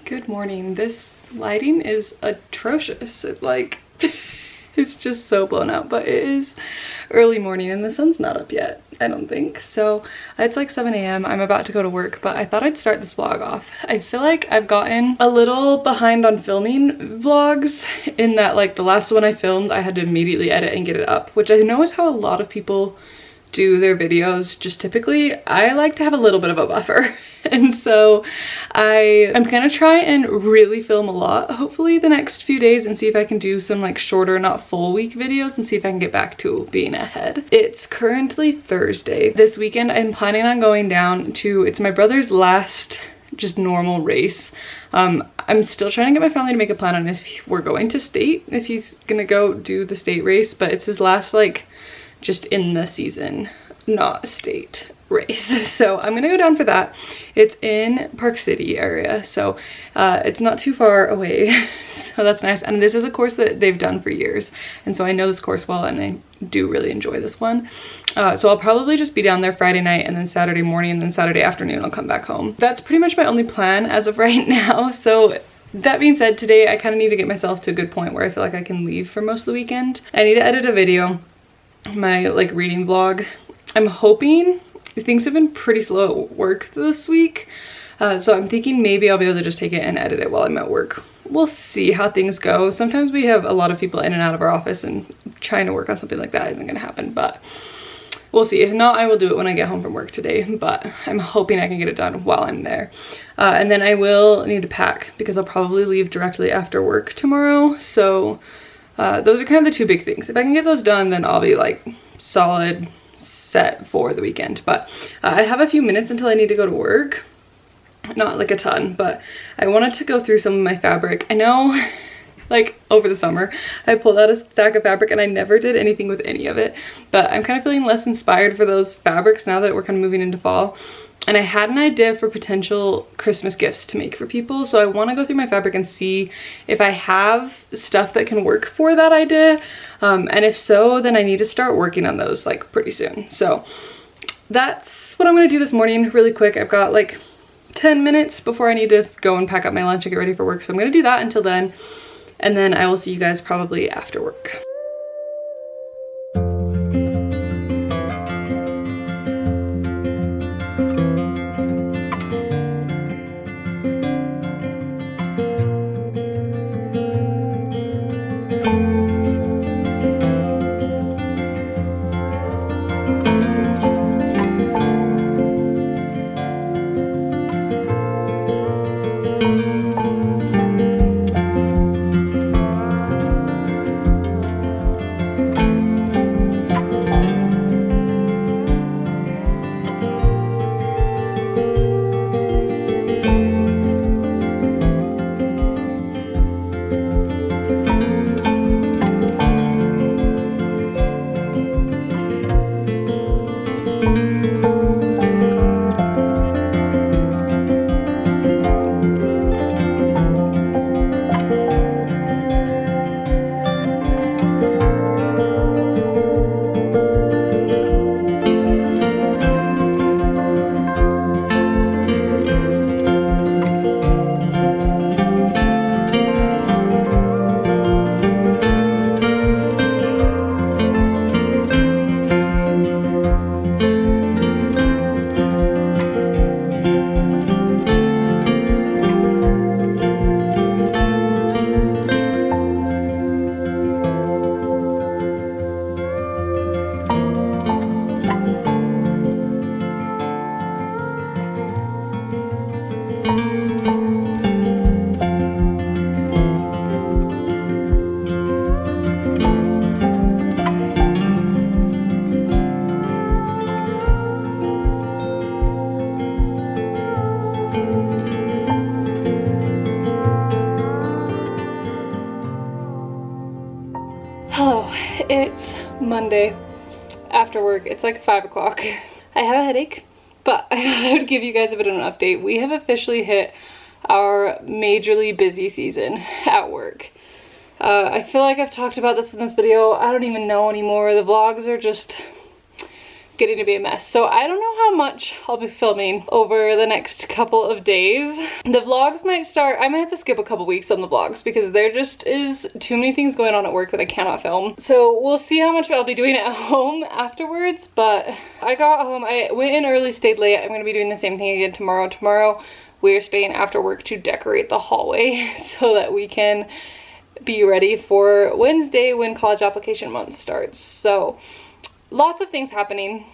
Good morning. This lighting is atrocious. It's just so blown out, but it is early morning and the sun's not up yet, I don't think. So it's like 7 a.m. I'm about to go to work, but I thought I'd start this vlog off. I feel like I've gotten a little behind on filming vlogs in that like the last one I filmed, I had to immediately edit and get it up, which I know is how a lot of people do their videos. Just typically I like to have a little bit of a buffer, and so I'm gonna try and really film a lot hopefully the next few days and see if I can do some like shorter, not full week videos, and see if I can get back to being ahead. It's currently Thursday. This weekend I'm planning on going down to, it's my brother's last just normal race. I'm still trying to get my family to make a plan on if we're going to state, if he's gonna go do the state race, but it's his last like just in the season, not state race. So I'm gonna go down for that. It's in Park City area, so it's not too far away. So that's nice. And this is a course that they've done for years, and so I know this course well and I do really enjoy this one. So I'll probably just be down there Friday night and then Saturday morning, and then Saturday afternoon I'll come back home. That's pretty much my only plan as of right now. So that being said, today I kind of need to get myself to a good point where I feel like I can leave for most of the weekend. I need to edit a video, my like reading vlog. I'm hoping, things have been pretty slow at work this week, so I'm thinking maybe I'll be able to just take it and edit it while I'm at work. We'll see how things go. Sometimes we have a lot of people in and out of our office, and trying to work on something like that isn't gonna happen, but we'll see. If not, I will do it when I get home from work today, but I'm hoping I can get it done while I'm there. And then I will need to pack because I'll probably leave directly after work tomorrow. So those are kind of the two big things. If I can get those done, then I'll be like solid set for the weekend. But I have a few minutes until I need to go to work. Not like a ton, but I wanted to go through some of my fabric. I know like over the summer I pulled out a stack of fabric and I never did anything with any of it, but I'm kind of feeling less inspired for those fabrics now that we're kind of moving into fall. And I had an idea for potential Christmas gifts to make for people, so I want to go through my fabric and see if I have stuff that can work for that idea, and if so, then I need to start working on those like pretty soon. So that's what I'm going to do this morning really quick. I've got like 10 minutes before I need to go and pack up my lunch and get ready for work, so I'm going to do that until then, and then I will see you guys probably after work. Hello, it's Monday after work. It's like 5 o'clock. I have a headache, but I thought I would give you guys a bit of an update. We have officially hit our majorly busy season at work. I feel like I've talked about this in this video. I don't even know anymore. The vlogs are just getting to be a mess. So I don't know how much I'll be filming over the next couple of days. The vlogs might start, I might have to skip a couple weeks on the vlogs because there just is too many things going on at work that I cannot film. So we'll see how much I'll be doing at home afterwards, but I got home, I went in early, stayed late. I'm gonna be doing the same thing again tomorrow. Tomorrow we're staying after work to decorate the hallway so that we can be ready for Wednesday when college application month starts. So lots of things happening.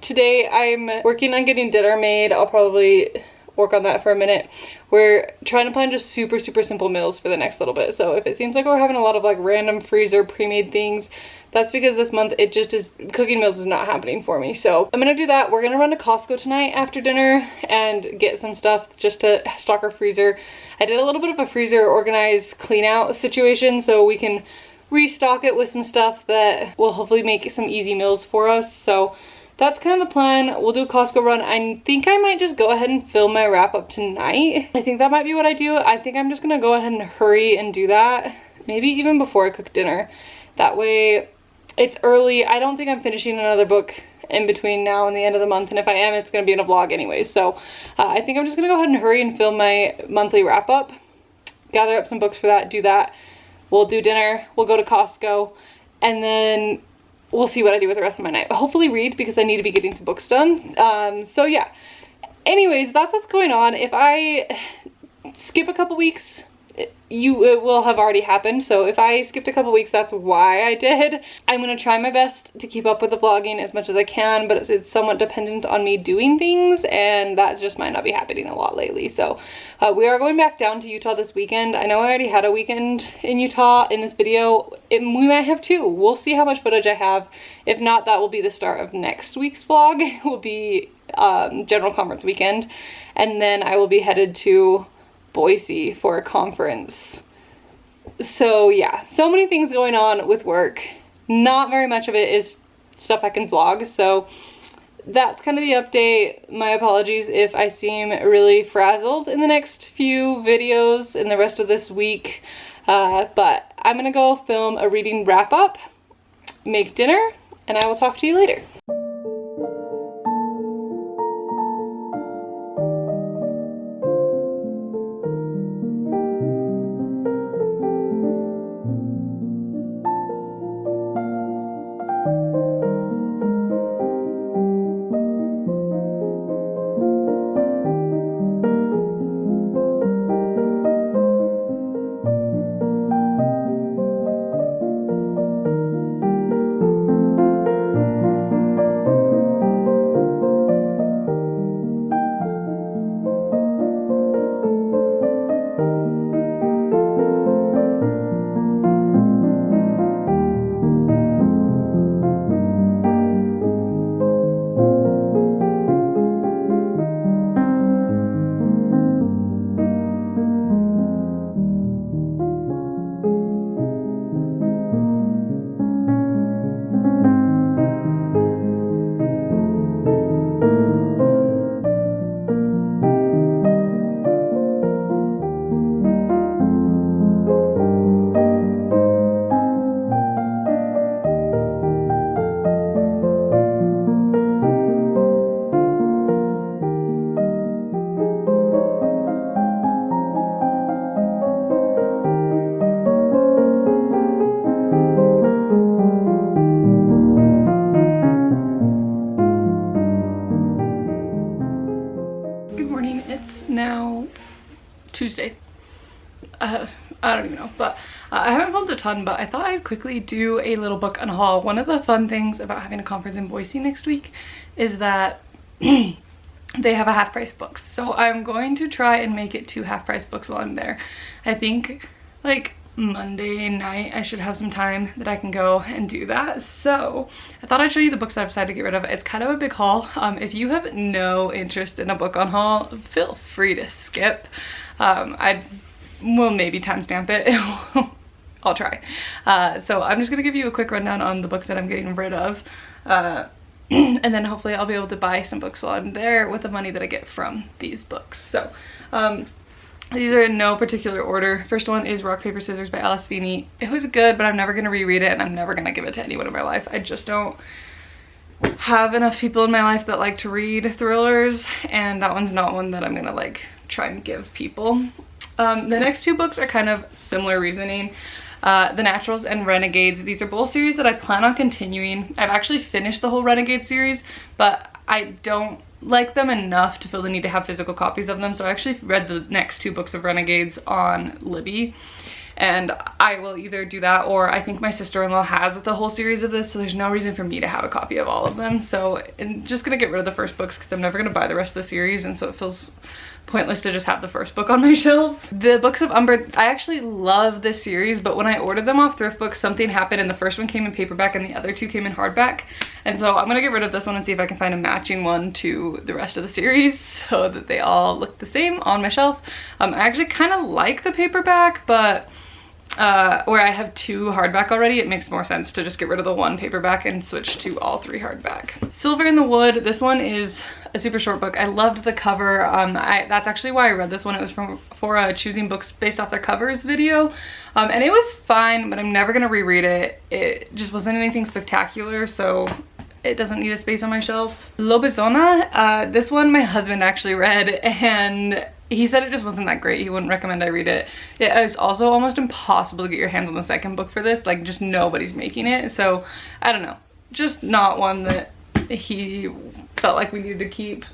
Today I'm working on getting dinner made. I'll probably work on that for a minute. We're trying to plan just super simple meals for the next little bit. So if it seems like we're having a lot of like random freezer pre-made things, that's because this month it just is, cooking meals is not happening for me. So I'm gonna do that. We're gonna run to Costco tonight after dinner and get some stuff just to stock our freezer. I did a little bit of a freezer organized clean out situation so we can restock it with some stuff that will hopefully make some easy meals for us. So that's kind of the plan. We'll do a Costco run. I think I might just go ahead and film my wrap up tonight. I think that might be what I do. I think I'm just gonna go ahead and hurry and do that. Maybe even before I cook dinner. That way it's early. I don't think I'm finishing another book in between now and the end of the month. And if I am, it's gonna be in a vlog anyway. So I think I'm just gonna go ahead and hurry and film my monthly wrap up. Gather up some books for that, do that. We'll do dinner, we'll go to Costco, and then we'll see what I do with the rest of my night. But hopefully read because I need to be getting some books done. So yeah, anyways, that's what's going on. If I skip a couple weeks, it will have already happened. So if I skipped a couple weeks, that's why I did. I'm gonna try my best to keep up with the vlogging as much as I can, but it's somewhat dependent on me doing things, and that just might not be happening a lot lately. So we are going back down to Utah this weekend. I know I already had a weekend in Utah in this video. We might have two. We'll see how much footage I have. If not, that will be the start of next week's vlog. It will be general conference weekend, and then I will be headed to Boise for a conference. So yeah, so many things going on with work. Not very much of it is stuff I can vlog, so that's kind of the update. My apologies if I seem really frazzled in the next few videos in the rest of this week, but I'm gonna go film a reading wrap up, make dinner, and I will talk to you later. Tuesday. I don't even know, but I haven't filmed a ton, but I thought I'd quickly do a little book unhaul. One of the fun things about having a conference in Boise next week is that they have a half price books. So I'm going to try and make it 2 half price books while I'm there. I think like Monday night I should have some time that I can go and do that. So I thought I'd show you the books that I've decided to get rid of. It's kind of a big haul. If you have no interest in a book on haul, feel free to skip. I will maybe timestamp it. I'll try. So I'm just gonna give you a quick rundown on the books that I'm getting rid of. And then hopefully I'll be able to buy some books while I'm there with the money that I get from these books. So these are in no particular order. First one is Rock, Paper, Scissors by Alice Feeney. It was good, but I'm never gonna reread it and I'm never gonna give it to anyone in my life. I just don't have enough people in my life that like to read thrillers, and that one's not one that I'm gonna like try and give people. The next two books are kind of similar reasoning. The Naturals and Renegades. These are both series that I plan on continuing. I've actually finished the whole Renegade series, but I don't like them enough to feel the need to have physical copies of them, so I actually read the next two books of Renegades on Libby, and I will either do that, or I think my sister-in-law has the whole series of this, so there's no reason for me to have a copy of all of them. So I'm just gonna get rid of the first books because I'm never gonna buy the rest of the series, and so it feels pointless to just have the first book on my shelves. The Books of Umber, I actually love this series, but when I ordered them off Thrift Books, something happened and the first one came in paperback and the other two came in hardback. And so I'm gonna get rid of this one and see if I can find a matching one to the rest of the series so that they all look the same on my shelf. I actually kind of like the paperback, but where I have two hardback already, it makes more sense to just get rid of the one paperback and switch to all three hardback. Silver in the Wood, this one is a super short book. I loved the cover. That's actually why I read this one. It was for a choosing books based off their covers video, and it was fine, but I'm never gonna reread it. It just wasn't anything spectacular, so it doesn't need a space on my shelf. Lobezona, this one my husband actually read, and he said it just wasn't that great. He wouldn't recommend I read it. It is also almost impossible to get your hands on the second book for this. Like, just nobody's making it. So, I don't know. Just not one that he felt like we needed to keep.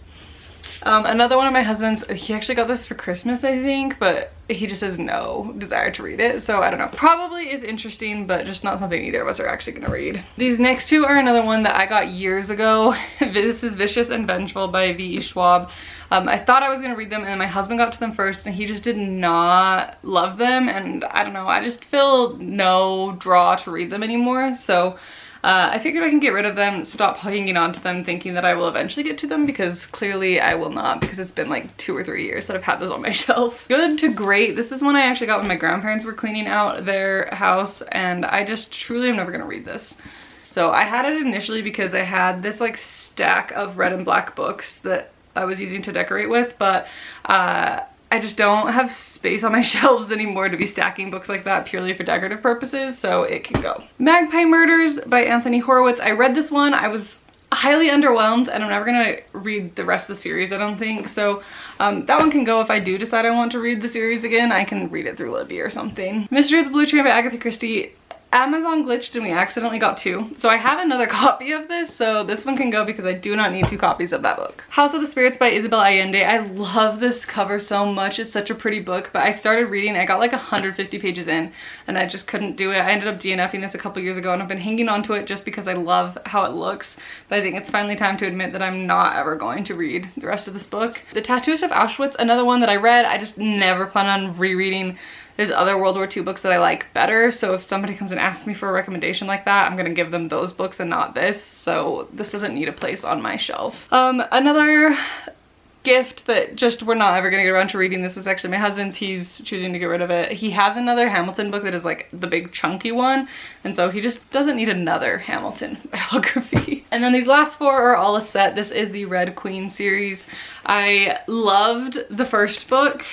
Another one of my husband's, he actually got this for Christmas, I think, but he just has no desire to read it. So, I don't know. Probably is interesting, but just not something either of us are actually gonna read. These next two are another one that I got years ago. This is Vicious and Vengeful by V.E. Schwab. I thought I was gonna read them, and my husband got to them first, and he just did not love them, and I don't know, I just feel no draw to read them anymore. So I figured I can get rid of them, stop hanging on to them thinking that I will eventually get to them, because clearly I will not, because it's been like 2 or 3 years that I've had those on my shelf. Good to Great. This is one I actually got when my grandparents were cleaning out their house, and I just truly am never gonna read this. So I had it initially because I had this like stack of red and black books that I was using to decorate with, but I just don't have space on my shelves anymore to be stacking books like that purely for decorative purposes, so it can go. Magpie Murders by Anthony Horowitz. I read this one. I was highly underwhelmed, and I'm never gonna read the rest of the series, I don't think. So that one can go. If I do decide I want to read the series again, I can read it through Libby or something. Mystery of the Blue Train by Agatha Christie. Amazon glitched and we accidentally got 2. So I have another copy of this, so this one can go because I do not need 2 copies of that book. House of the Spirits by Isabel Allende. I love this cover so much. It's such a pretty book, but I started reading, I got like 150 pages in and I just couldn't do it. I ended up DNFing this a couple years ago, and I've been hanging on to it just because I love how it looks, but I think it's finally time to admit that I'm not ever going to read the rest of this book. The Tattooist of Auschwitz, another one that I read. I just never plan on rereading. There's other World War II books that I like better, so if somebody comes and asks me for a recommendation like that, I'm gonna give them those books and not this, so this doesn't need a place on my shelf. Another gift that just we're not ever gonna get around to reading. This was actually my husband's. He's choosing to get rid of it. He has another Hamilton book that is like the big chunky one, and so he just doesn't need another Hamilton biography. And then these last 4 are all a set. This is the Red Queen series. I loved the first book.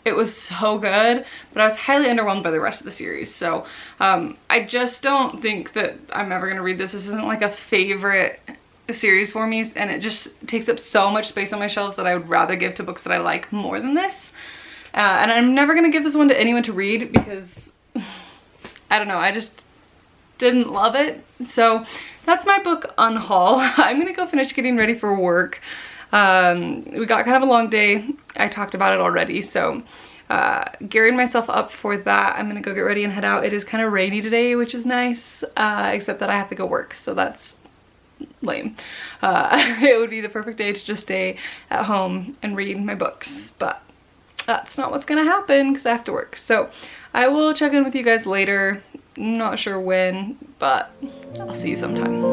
It was so good, but I was highly underwhelmed by the rest of the series. So I just don't think that I'm ever gonna read this. This isn't like a favorite series for me, and it just takes up so much space on my shelves that I would rather give to books that I like more than this. And I'm never gonna give this one to anyone to read because I don't know, I just didn't love it. So that's my book unhaul. I'm gonna go finish getting ready for work. We got kind of a long day. I talked about it already, so gearing myself up for that. I'm gonna go get ready and head out. It is kind of rainy today, which is nice, except that I have to go work, so that's lame. It would be the perfect day to just stay at home and read my books, but that's not what's gonna happen because I have to work. So I will check in with you guys later. Not sure when, but I'll see you sometime.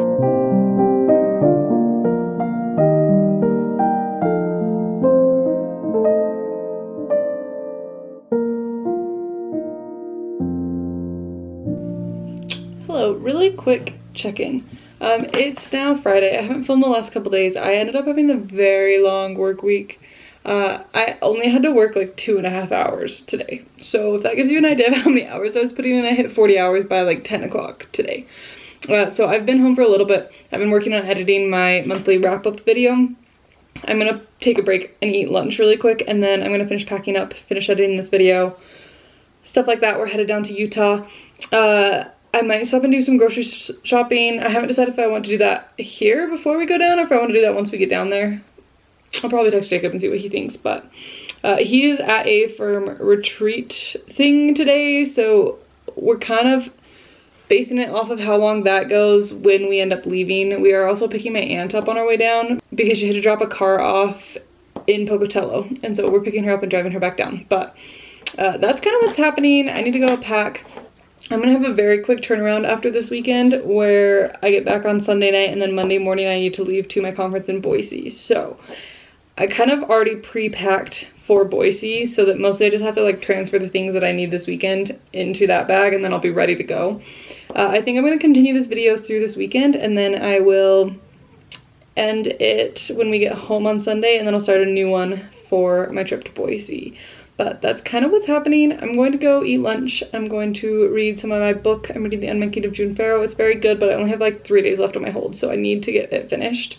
Really quick check-in. It's now Friday. I haven't filmed the last couple days. I ended up having a very long work week. I only had to work like 2.5 hours today. So if that gives you an idea of how many hours I was putting in, I hit 40 hours by like 10 o'clock today. So I've been home for a little bit. I've been working on editing my monthly wrap-up video. I'm gonna take a break and eat lunch really quick, and then I'm gonna finish packing up, finish editing this video, stuff like that. We're headed down to Utah. I might stop and do some grocery shopping. I haven't decided if I want to do that here before we go down or if I want to do that once we get down there. I'll probably text Jacob and see what he thinks, but he is at a firm retreat thing today, so we're kind of basing it off of how long that goes when we end up leaving. We are also picking my aunt up on our way down because she had to drop a car off in Pocatello, and so we're picking her up and driving her back down. But that's kind of what's happening. I need to go pack. I'm gonna have a very quick turnaround after this weekend where I get back on Sunday night, and then Monday morning I need to leave to my conference in Boise. So I kind of already pre-packed for Boise so that mostly I just have to like transfer the things that I need this weekend into that bag, and then I'll be ready to go. I think I'm going to continue this video through this weekend, and then I will end it when we get home on Sunday, and then I'll start a new one for my trip to Boise. But that's kind of what's happening. I'm going to go eat lunch. I'm going to read some of my book. I'm reading The Unmaking of June Farrow. It's very good, but I only have like 3 days left on my hold, so I need to get it finished.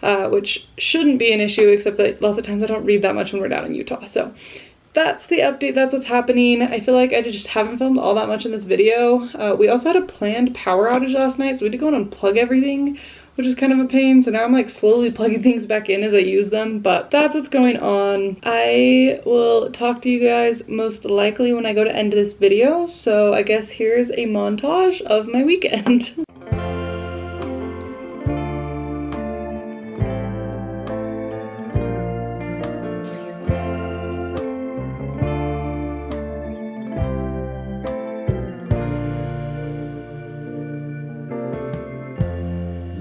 Which shouldn't be an issue, except that lots of times I don't read that much when we're down in Utah. So that's the update, that's what's happening. I feel like I just haven't filmed all that much in this video. We also had a planned power outage last night, so we had to go and unplug everything, which is kind of a pain. So now I'm like slowly plugging things back in as I use them, but that's what's going on. I will talk to you guys most likely when I go to end this video. So I guess here's a montage of my weekend.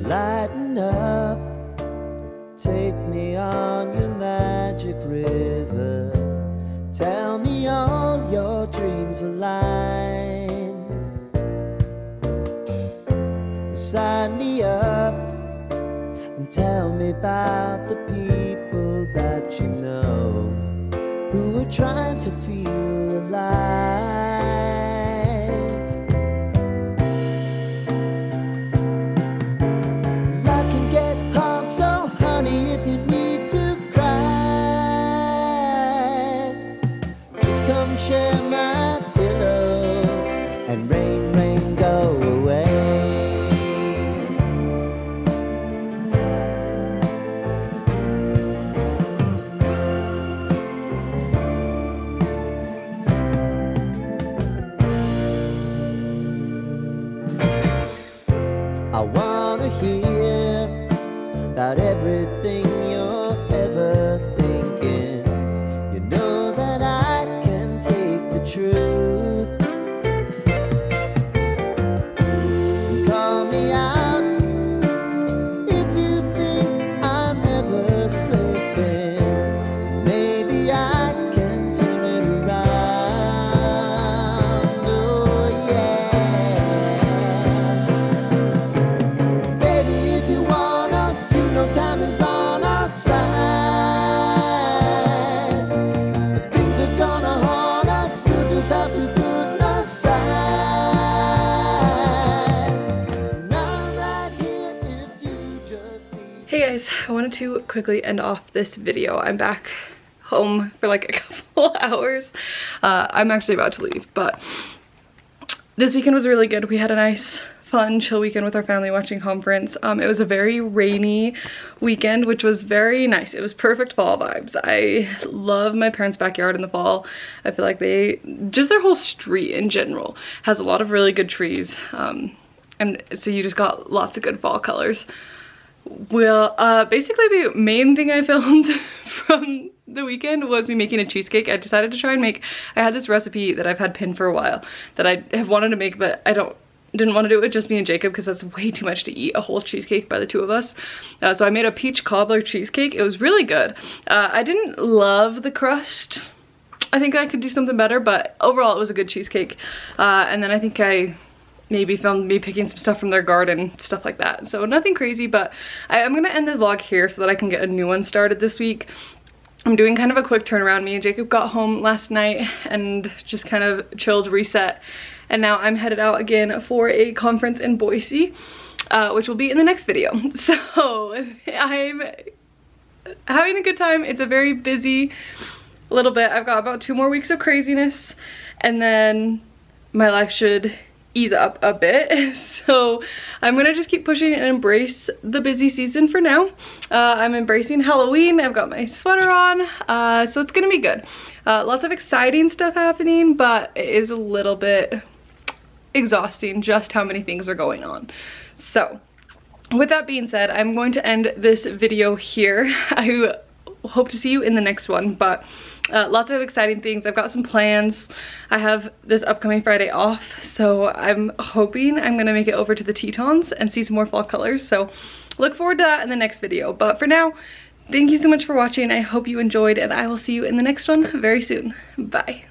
Lighten up, take me on your magic river. Tell me all your dreams align. Sign me up and tell me about the people that you know who are trying to feel alive. Share my pillow and rain, rain, go away. I wanna hear about everything you're ever thinking. You know that I take the truth. Call me out if you think I'm never slipping. Maybe I can turn it around. Oh yeah. Baby, if you want us, you know time is on our side. But things are gonna have to put aside. Now right here if you just need. Hey guys, I wanted to quickly end off this video. I'm back home for like a couple hours. I'm actually about to leave, but this weekend was really good. We had a nice fun chill weekend with our family watching conference. It was a very rainy weekend, which was very nice. It was perfect fall vibes. I love my parents' backyard in the fall. I feel like just their whole street in general has a lot of really good trees. And so you just got lots of good fall colors. Well, basically the main thing I filmed from the weekend was me making a cheesecake. I decided to try and I had this recipe that I've had pinned for a while that I have wanted to make, but I didn't want to do it with just me and Jacob because that's way too much to eat a whole cheesecake by the two of us. So I made a peach cobbler cheesecake. It was really good. I didn't love the crust. I think I could do something better, but overall it was a good cheesecake. And then I think I maybe filmed me picking some stuff from their garden, stuff like that. So nothing crazy, but I'm gonna end the vlog here so that I can get a new one started this week. I'm doing kind of a quick turnaround. Me and Jacob got home last night and just kind of chilled, reset, and now I'm headed out again for a conference in Boise, which will be in the next video. So I'm having a good time. It's a very busy little bit. I've got about 2 more weeks of craziness and then my life should ease up a bit. So I'm gonna just keep pushing and embrace the busy season for now. I'm embracing Halloween. I've got my sweater on, so it's gonna be good. Lots of exciting stuff happening, but it is a little bit exhausting just how many things are going on. So with that being said, I'm going to end this video here. I hope to see you in the next one, but lots of exciting things. I've got some plans. I have this upcoming Friday off, so I'm hoping I'm gonna make it over to the Tetons and see some more fall colors. So look forward to that in the next video. But for now, thank you so much for watching. I hope you enjoyed, and I will see you in the next one very soon. Bye.